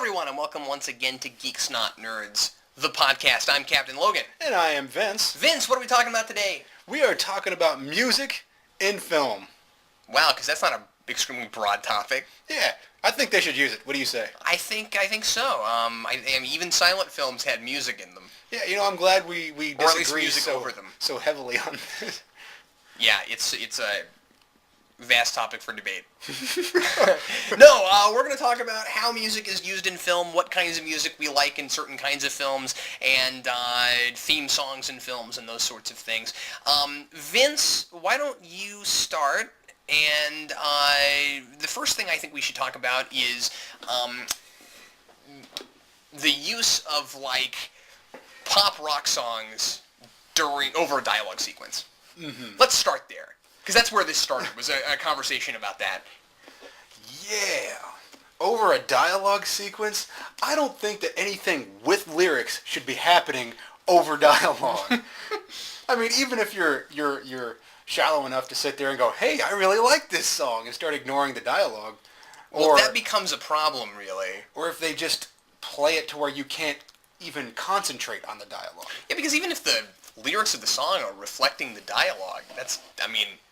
everyone, and welcome once again to Geeks Not Nerds, the podcast. I'm Captain Logan. And I am Vince. Vince, what are we talking about today? We are talking about music in film. Wow, because that's not an extremely broad topic. Yeah, I think they should use it. What do you say? I think so. Even silent films had music in them. Yeah, I'm glad we or at least disagree music over them. So heavily on this. Yeah, it's a vast topic for debate. No, we're going to talk about how music is used in film, what kinds of music we like in certain kinds of films, and theme songs in films and those sorts of things. Vince, why don't you start? And the first thing I think we should talk about is the use of, pop rock songs over a dialogue sequence. Mm-hmm. Let's start there. Because that's where this started, was a conversation about that. Yeah. Over a dialogue sequence? I don't think that anything with lyrics should be happening over dialogue. I mean, even if you're shallow enough to sit there and go, hey, I really like this song, and start ignoring the dialogue. Well, that becomes a problem, really. Or if they just play it to where you can't even concentrate on the dialogue. Yeah, because even if the lyrics of the song are reflecting the dialogue,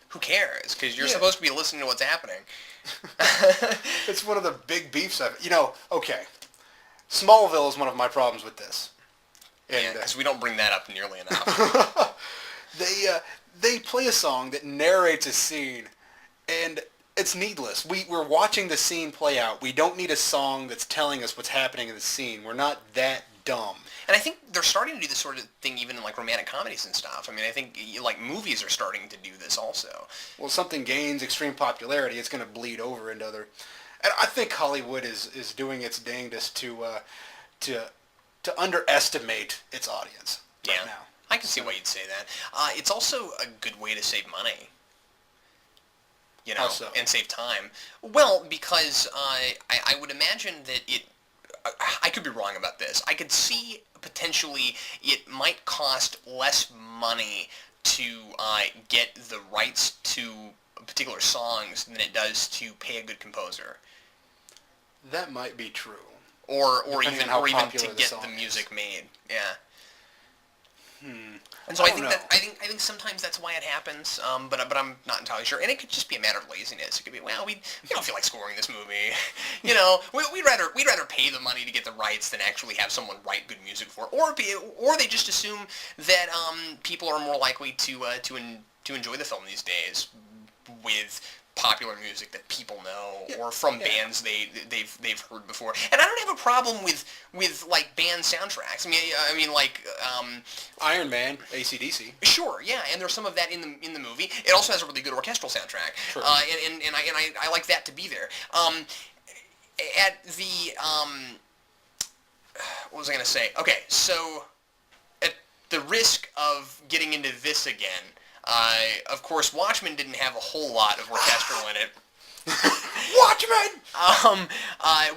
who cares? Because you're supposed to be listening to what's happening. It's one of the big beefs of it. Okay. Smallville is one of my problems with this. Yeah, because we don't bring that up nearly enough. They play a song that narrates a scene, and it's needless. We're watching the scene play out. We don't need a song that's telling us what's happening in the scene. We're not that dumb. And I think they're starting to do this sort of thing even in romantic comedies and stuff. I mean, I think movies are starting to do this also. Well, something gains extreme popularity, it's going to bleed over into other. And I think Hollywood is doing its dangest to underestimate its audience right now. I can see why you'd say that. It's also a good way to save money. How so? And save time. Well, because I would imagine that I could be wrong about this. I could see potentially it might cost less money to get the rights to particular songs than it does to pay a good composer. That might be true. Or even to get the music made. Yeah. And so I think sometimes that's why it happens, but I'm not entirely sure. And it could just be a matter of laziness. It could be, well, we don't feel like scoring this movie. We'd rather pay the money to get the rights than actually have someone write good music for it. Or they just assume that people are more likely to enjoy the film these days with popular music that people know or from bands they've heard before. And I don't have a problem with band soundtracks. I mean Iron Man, AC/DC. Sure, yeah, and there's some of that in the movie. It also has a really good orchestral soundtrack. Sure. And I like that to be there. At the what was I going to say? Okay, so at the risk of getting into this again, of course, Watchmen didn't have a whole lot of orchestral in it. Watchmen!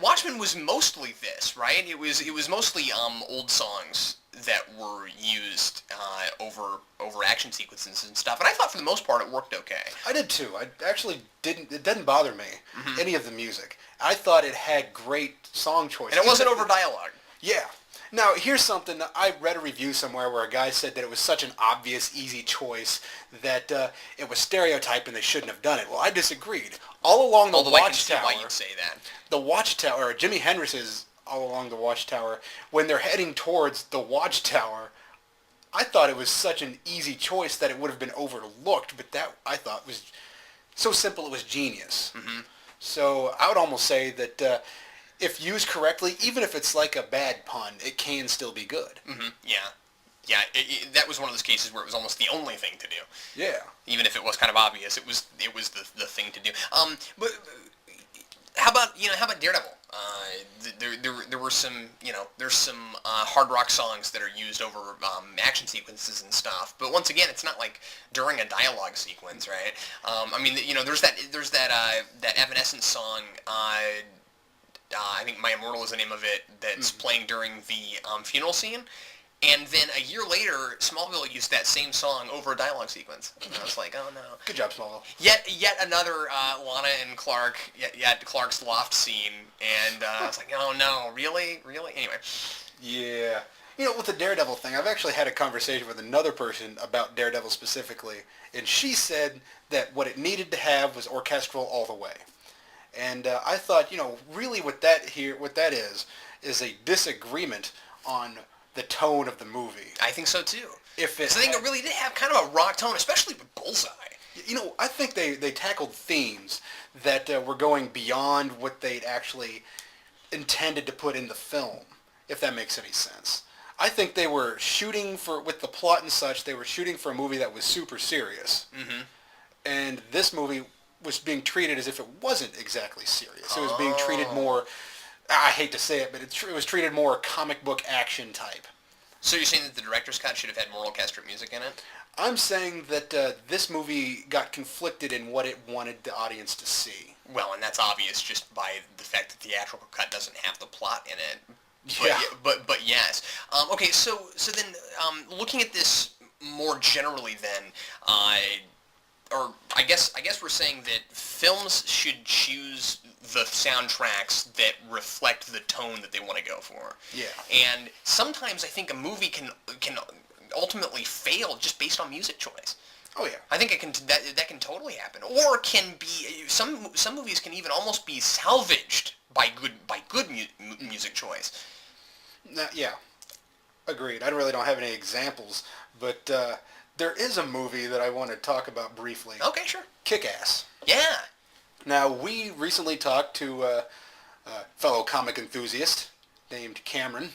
Watchmen was mostly this, right? It was mostly old songs that were used over action sequences and stuff. And I thought for the most part it worked okay. I did too. It didn't bother me, any of the music. I thought it had great song choices. And it wasn't over dialogue. Yeah. Now, here's something. I read a review somewhere where a guy said that it was such an obvious, easy choice that it was stereotyped and they shouldn't have done it. Well, I disagreed. All along the Watchtower... I can see why you'd say that. The Watchtower, or Jimi Hendrix's All Along the Watchtower, when they're heading towards the Watchtower, I thought it was such an easy choice that it would have been overlooked, but that, I thought, was so simple it was genius. Mm-hmm. So I would almost say that... if used correctly, even if it's like a bad pun, it can still be good. Mm-hmm. Yeah. That was one of those cases where it was almost the only thing to do. Yeah. Even if it was kind of obvious, it was the thing to do. But how about Daredevil? There were some there's some hard rock songs that are used over action sequences and stuff. But once again, it's not like during a dialogue sequence, right? There's that Evanescence song. I think My Immortal is the name of it, that's playing during the funeral scene. And then a year later, Smallville used that same song over a dialogue sequence. And I was like, oh no. Good job, Smallville. Yet another Lana and Clark, yet Clark's loft scene, and I was like, oh no, really? Anyway. Yeah. You know, with the Daredevil thing, I've actually had a conversation with another person about Daredevil specifically, and she said that what it needed to have was orchestral all the way. And I thought, you know, really what that is a disagreement on the tone of the movie. I think so too. If it I think it really did have kind of a rock tone, especially with Bullseye. You know, I think they tackled themes that were going beyond what they'd actually intended to put in the film, if that makes any sense. I think they were shooting with the plot and such, they were shooting for a movie that was super serious. Mm-hmm. And this movie was being treated as if it wasn't exactly serious. It was being treated more, I hate to say it, but it was treated more comic book action type. So you're saying that the director's cut should have had more orchestral music in it? I'm saying that this movie got conflicted in what it wanted the audience to see. Well, and that's obvious just by the fact that the theatrical cut doesn't have the plot in it. Yeah. But yes. Okay, so then looking at this more generally then, or I guess we're saying that films should choose the soundtracks that reflect the tone that they want to go for. Yeah. And sometimes I think a movie can ultimately fail just based on music choice. Oh yeah. I think that can totally happen, or can be some movies can even almost be salvaged by good music choice. Yeah, agreed. I really don't have any examples, but there is a movie that I want to talk about briefly. Okay, sure. Kick-Ass. Yeah. Now, we recently talked to a fellow comic enthusiast named Cameron,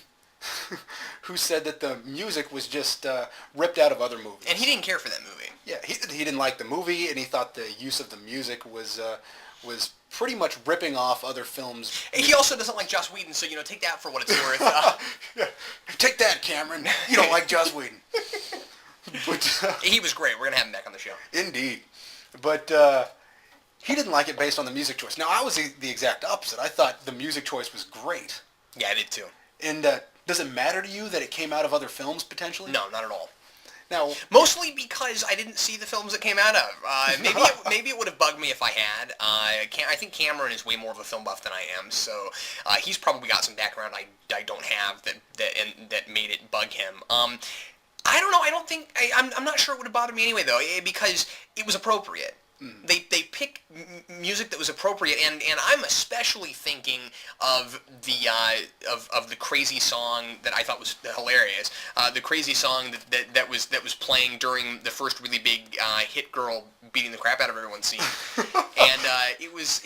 who said that the music was just ripped out of other movies. And he didn't care for that movie. Yeah, he didn't like the movie, and he thought the use of the music was pretty much ripping off other films. He also doesn't like Joss Whedon, so, take that for what it's worth. Yeah. Take that, Cameron. You don't like Joss Whedon. But, he was great. We're going to have him back on the show. Indeed. But he didn't like it based on the music choice. Now, I was the exact opposite. I thought the music choice was great. Yeah, I did too. And does it matter to you that it came out of other films, potentially? No, not at all. Now, mostly because I didn't see the films it came out of. Maybe it would have bugged me if I had. I think Cameron is way more of a film buff than I am, so he's probably got some background I don't have that made it bug him. I don't know. I don't think I'm not sure it would have bothered me anyway though, because it was appropriate. Mm. They picked music that was appropriate, and I'm especially thinking of the crazy song that I thought was hilarious. The crazy song that was playing during the first really big hit girl beating the crap out of everyone scene, and it was.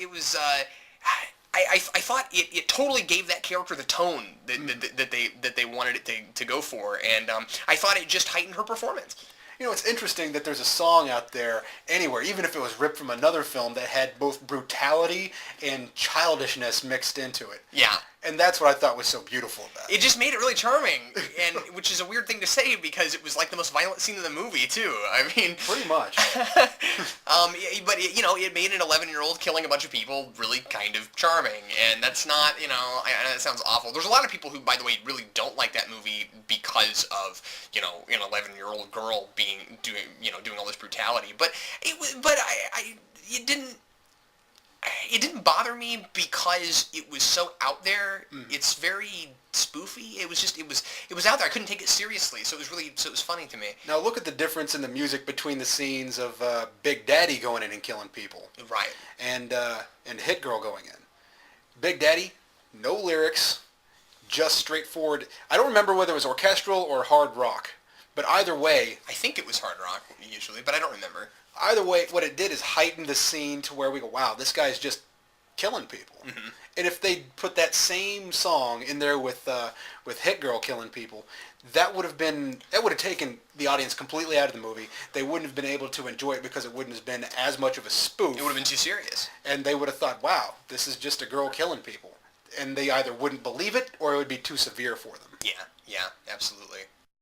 I thought it totally gave that character the tone that they wanted it to go for, and I thought it just heightened her performance. You know, it's interesting that there's a song out there anywhere, even if it was ripped from another film, that had both brutality and childishness mixed into it. Yeah. And that's what I thought was so beautiful about it. It just made it really charming, and which is a weird thing to say because it was like the most violent scene of the movie too. I mean, pretty much. But it made an 11-year-old killing a bunch of people really kind of charming, and that's not, I know that sounds awful. There's a lot of people who, by the way, really don't like that movie because of an 11-year-old girl doing all this brutality. But it didn't bother me because it was so out there. Mm. It's very spoofy. It was out there. I couldn't take it seriously, so it was funny to me. Now look at the difference in the music between the scenes of Big Daddy going in and killing people, right, and Hit Girl going in. Big Daddy, no lyrics, just straightforward. I don't remember whether it was orchestral or hard rock, but either way, I think it was hard rock usually, but I don't remember. Either way, what it did is heighten the scene to where we go, wow, this guy's just killing people. Mm-hmm. And if they put that same song in there with Hit Girl killing people, that would have taken the audience completely out of the movie. They wouldn't have been able to enjoy it because it wouldn't have been as much of a spoof. It would have been too serious. And they would have thought, wow, this is just a girl killing people. And they either wouldn't believe it or it would be too severe for them. Yeah, absolutely.